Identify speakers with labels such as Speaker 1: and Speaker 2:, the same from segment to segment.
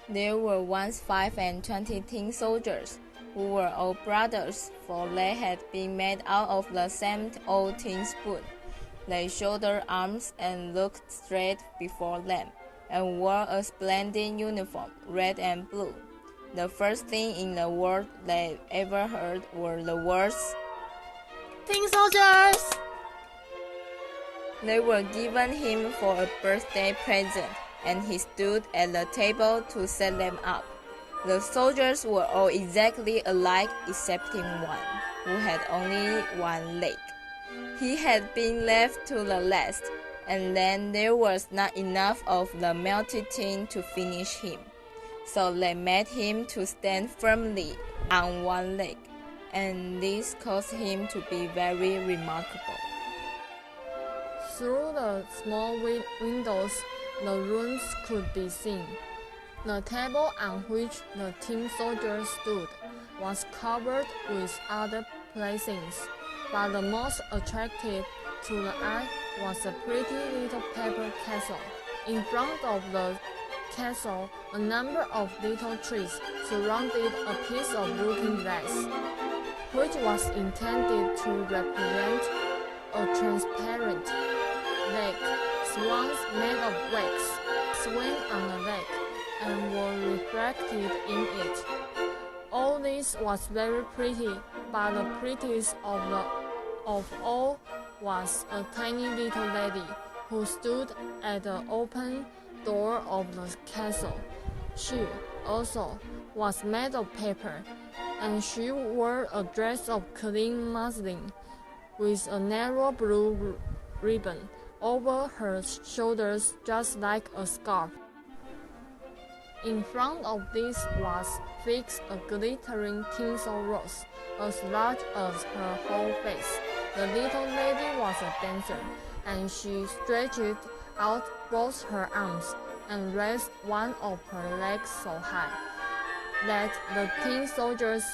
Speaker 1: There were once 25 tin soldiers, who were all brothers, for they had been made out of the same old tin spoon. They shouldered arms and looked straight before them, and wore a splendid uniform, red and blue. The first thing in the world they ever heard were the words,
Speaker 2: "Tin soldiers!"
Speaker 1: They were given him for a birthday present, and he stood at the table to set them up. The soldiers were all exactly alike excepting one, who had only one leg. He had been left to the last, and then there was not enough of the melted tin to finish him. So they made him to stand firmly on one leg, and this caused him to be very remarkable.
Speaker 2: Through the small windows, the rooms could be seen. The table on which the tin soldier stood was covered with other placings, but the most attractive to the eye was a pretty little paper castle. In front of the castle, a number of little trees surrounded a piece of looking glass, which was intended to represent a transparent lake. Swans made of wax swing on the lake and were reflected in it. All this was very pretty, but the prettiest of all was a tiny little lady who stood at the open door of the castle. She also was made of paper, and she wore a dress of clean muslin with a narrow blue ribbon over her shoulders, just like a scarf. In front of this was fixed a glittering tinsel rose, as large as her whole face. The little lady was a dancer, and she stretched out both her arms and raised one of her legs so high that the tin soldiers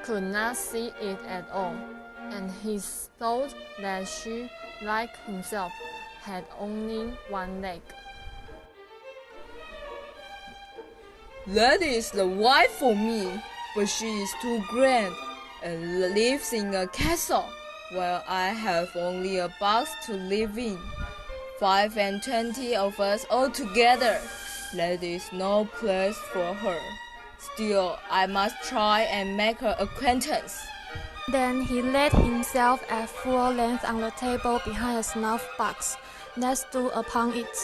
Speaker 2: could not see it at all, and he thought that she, like himself, had only one leg.
Speaker 1: That is the wife for me, but she is too grand and lives in a castle, while I have only a box to live in. 25 of us all together. That is no place for her. Still, I must try and make her acquaintance.
Speaker 3: Then he laid himself at full length on the table behind a snuff box that stood upon it,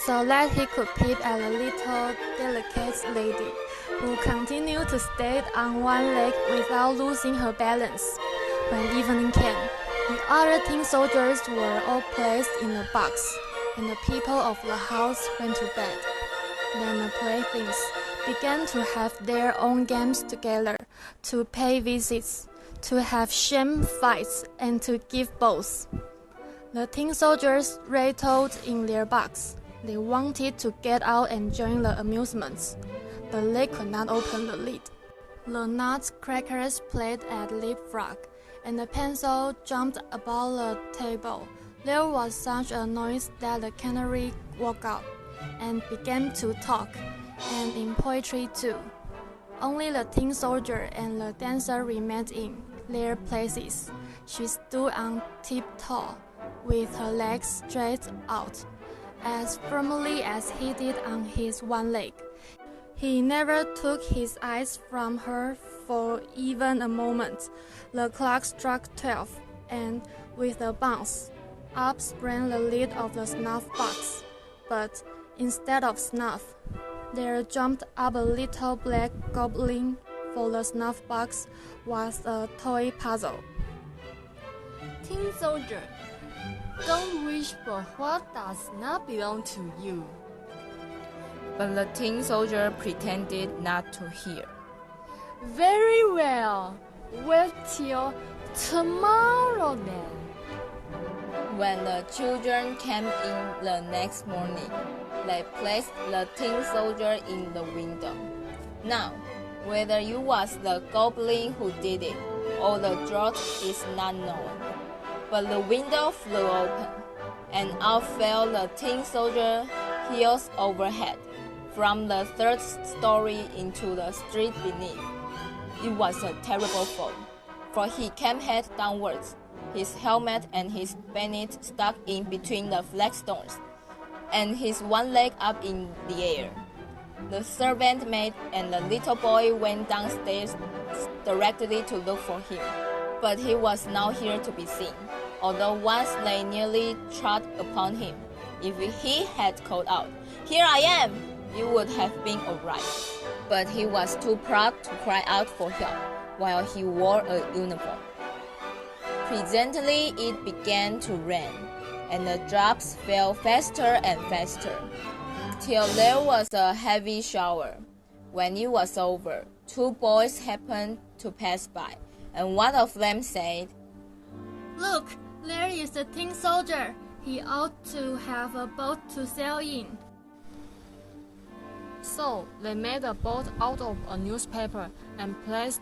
Speaker 3: so that he could peep at the little delicate lady, who continued to stay on one leg without losing her balance. When evening came, the other tin soldiers were all placed in a box, and the people of the house went to bed. Then the playthings began to have their own games together, to pay visits, to have sham fights, and to give balls. The tin soldiers rattled in their box. They wanted to get out and join the amusements, but they could not open the lid. The nutcrackers played at leapfrog, and the pencil jumped about the table. There was such a noise that the canary woke up and began to talk, and in poetry too. Only the tin soldier and the dancer remained in their places. She stood on tiptoe, with her legs straight out, as firmly as he did on his one leg. He never took his eyes from her for even a moment. The clock struck 12, and with a bounce, up sprang the lid of the snuff box. But instead of snuff, there jumped up a little black goblin, for the snuff box was a toy puzzle.
Speaker 2: Tin soldier, don't wish for what does not belong to you.
Speaker 1: But the tin soldier pretended not to hear.
Speaker 2: Very well. Wait till tomorrow then.
Speaker 1: When the children came in the next morning, they placed the tin soldier in the window. Now, whether it was the goblin who did it or the draught is not known, but the window flew open, and out fell the tin soldier heels over head, from the third story into the street beneath. It was a terrible fall, for he came head downwards, his helmet and his bayonet stuck in between the flagstones, and his one leg up in the air. The servant maid and the little boy went downstairs directly to look for him, but he was not here to be seen, although once they nearly trod upon him. If he had called out, "Here I am!" it would have been all right. But he was too proud to cry out for help while he wore a uniform. Presently it began to rain, and the drops fell faster and faster, till there was a heavy shower. When it was over, two boys happened to pass by, and one of them said,
Speaker 3: "Look, there is the tin soldier. He ought to have a boat to sail in."
Speaker 2: So they made a boat out of a newspaper and placed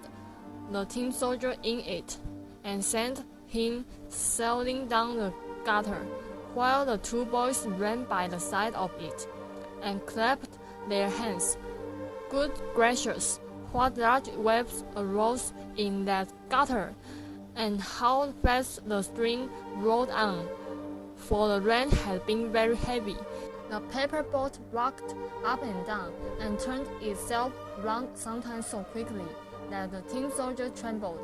Speaker 2: the tin soldier in it, and sent him sailing down the gutter, while the two boys ran by the side of it, and clapped their hands. Good gracious, what large waves arose in that gutter, and how fast the stream rolled on, for the rain had been very heavy. The paper boat rocked up and down, and turned itself round sometimes so quickly that the tin soldier trembled.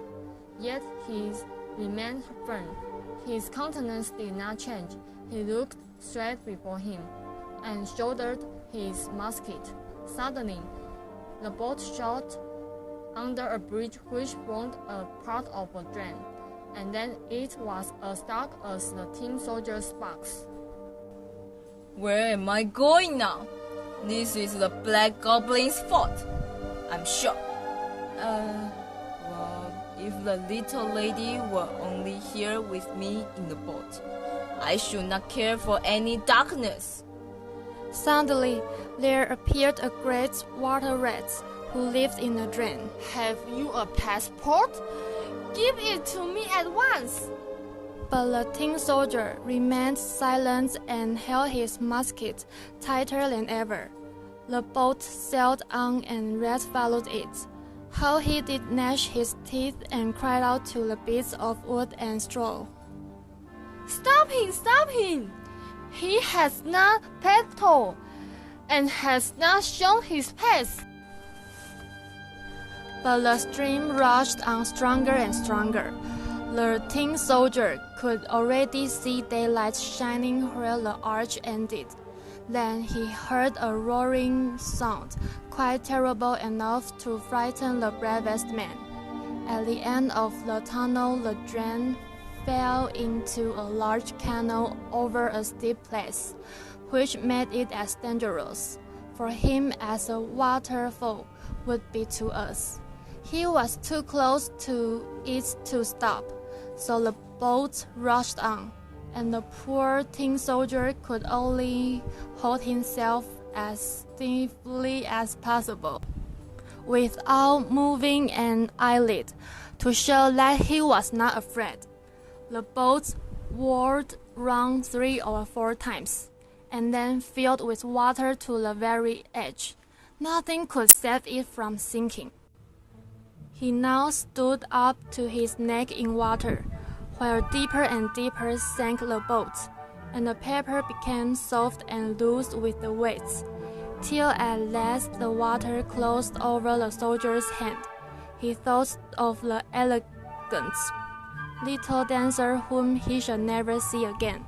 Speaker 2: Yet he remained firm. His countenance did not change. He looked straight before him, and shouldered his musket. Suddenly, the boat shot under a bridge which formed a part of a drain, and then it was as dark as the tin soldier's box.
Speaker 1: "Where am I going now? This is the Black Goblin's fault, I'm sure. Well, if the little lady were only here with me in the boat, I should not care for any darkness."
Speaker 3: Suddenly, there appeared a great water rat who lived in the drain.
Speaker 2: "Have you a passport? Give it to me at once."
Speaker 3: But the tin soldier remained silent and held his musket tighter than ever. The boat sailed on, and Red followed it. How he did gnash his teeth and cried out to the bits of wood and straw,
Speaker 2: "Stop him! Stop him! He has not petrol, and has not shown his pass."
Speaker 3: But the stream rushed on stronger and stronger. The tin soldier could already see daylight shining where the arch ended. Then he heard a roaring sound, quite terrible enough to frighten the bravest man. At the end of the tunnel, the drain fell into a large canal over a steep place, which made it as dangerous for him as a waterfall would be to us. He was too close to it to stop, so the boat rushed on, and the poor tin soldier could only hold himself as stiffly as possible, without moving an eyelid, to show that he was not afraid. The boat whirled round 3 or 4 times, and then filled with water to the very edge. Nothing could save it from sinking. He now stood up to his neck in water, while deeper and deeper sank the boat, and the paper became soft and loose with the weights, till at last the water closed over the soldier's hand. He thought of the elegant little dancer whom he should never see again.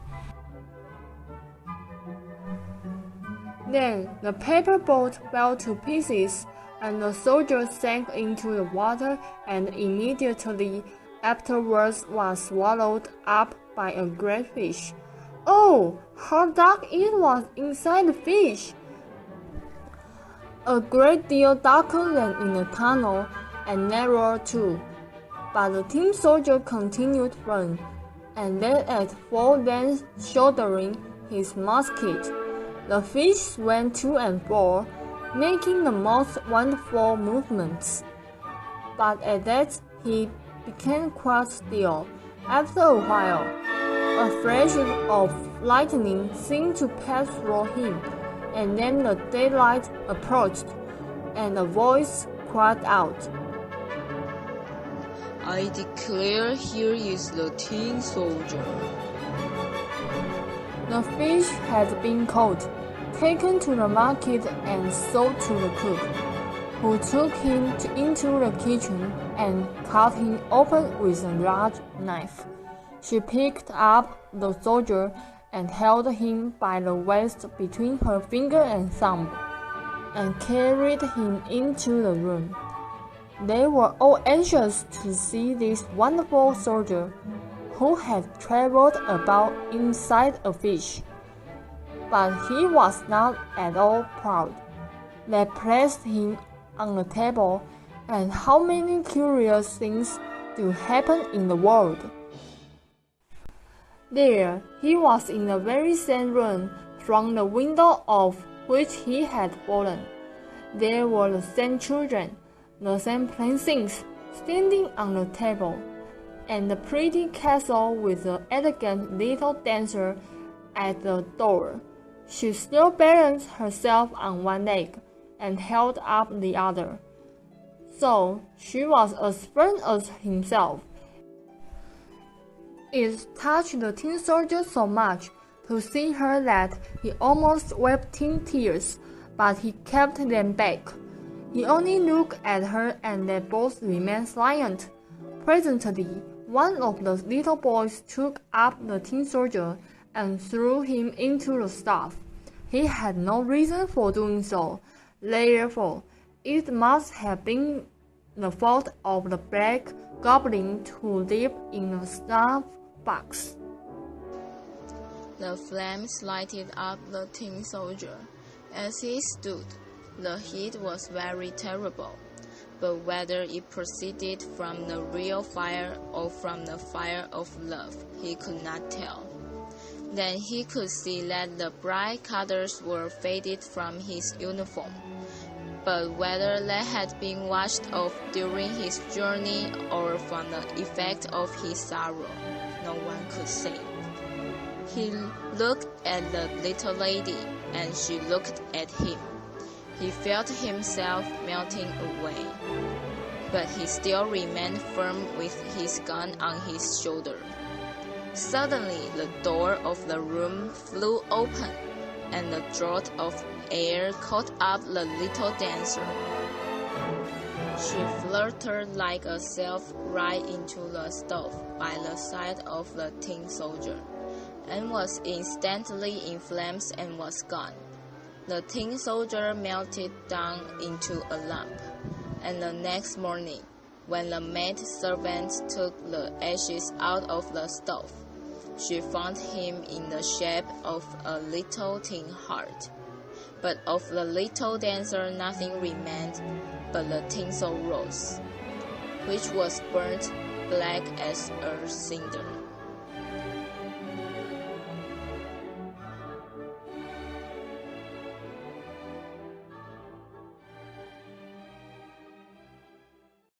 Speaker 2: Then the paper boat fell to pieces, and the soldier sank into the water, and immediately afterwards was swallowed up by a great fish. Oh, how dark it was inside the fish! A great deal darker than in the tunnel, and narrower too. But the tin soldier continued firm, and lay at full length shouldering his musket. The fish swam to and fro, making the most wonderful movements. But at that he became quite still. After a while, a flash of lightning seemed to pass through him, and then the daylight approached, and a voice cried out,
Speaker 1: "I declare here is the tin soldier."
Speaker 2: The fish had been caught, taken to the market and sold to the cook, who took him into the kitchen and cut him open with a large knife. She picked up the soldier and held him by the waist between her finger and thumb, and carried him into the room. They were all anxious to see this wonderful soldier, who had traveled about inside a fish. But he was not at all proud. They placed him on the table, and how many curious things do happen in the world! There he was in the very same room from the window of which he had fallen. There were the same children, the same playthings standing on the table, and the pretty castle with the elegant little dancer at the door. She still balanced herself on one leg and held up the other, so she was as firm as himself. It touched the tin soldier so much to see her that he almost wept in tears, but he kept them back. He only looked at her, and they both remained silent. Presently, one of the little boys took up the tin soldier and threw him into the stove. He had no reason for doing so. Therefore, it must have been the fault of the black goblin who lived in the snuff box.
Speaker 1: The flames lighted up the tin soldier. As he stood, the heat was very terrible, but whether it proceeded from the real fire or from the fire of love, he could not tell. Then he could see that the bright colors were faded from his uniform, but whether they had been washed off during his journey or from the effect of his sorrow, no one could say. He looked at the little lady, and she looked at him. He felt himself melting away, but he still remained firm with his gun on his shoulder. Suddenly, the door of the room flew open, and a draught of air caught up the little dancer. She fluttered like a self right into the stove by the side of the tin soldier, and was instantly in flames and was gone. The tin soldier melted down into a lump, and the next morning, when the maid servant took the ashes out of the stove, she found him in the shape of a little tin heart. But of the little dancer nothing remained but the tinsel rose, which was burnt black as a cinder.